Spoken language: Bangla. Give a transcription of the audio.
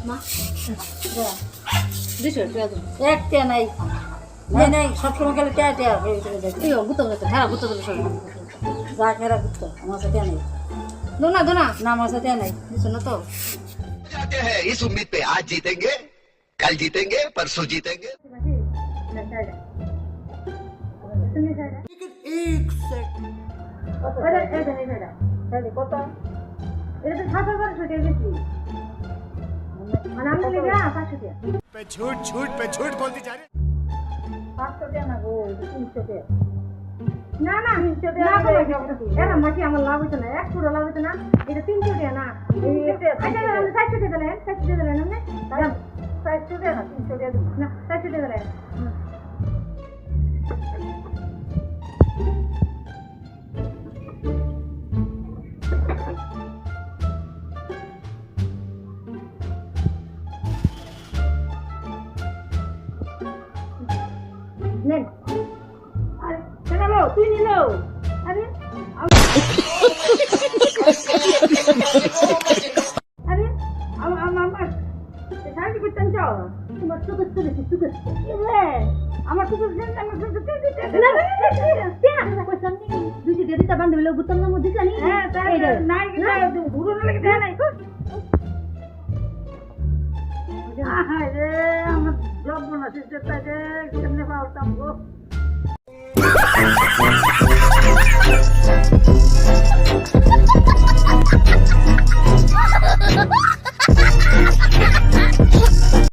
মা দিছো একটা নাই নাই নাই সবসময় গেলে টেয়া টেয়া এই গুতো গুতো হ্যাঁ গুতো গুতো সব যা খেরা করতো আমার সাথে নেই দোনা দোনা না আমার সাথে নাই দিছো না তো जाते हैं इस उम्मीद पे आज जीतेंगे कल जीतेंगे परसों जीतेंगे কত এটা তো 7,000 টাকা গেছি মানে আমি নিয়ে যা 500 টাকা पे झूठ बोलती जा रही 500 টাকা না গো 300 টাকা না না 300 না টাকা এরা মাটি আমার লাভ হইতো না 1 পুরো লাভ হইতো না এটা 300 টাকা না আচ্ছা আমি 400 টাকা দিলেন 400 টাকা দিলেন না 400 টাকা না 300 টাকা না 400 টাকা দিলেন নেন আরে কেনালো তুই নিলো আরে আরে আমার সাহায্য করতেন চাও তোমার চোখ চলেছি চোখ আমার চোখ আমার চোখ দুইশো দিয়ে দিতে বান্ধব বুতাম না দিস নাই ঘুরো না লাগে দেয় নাই রে আমার জব না সিস্টার কেমনে পাওয়াম গো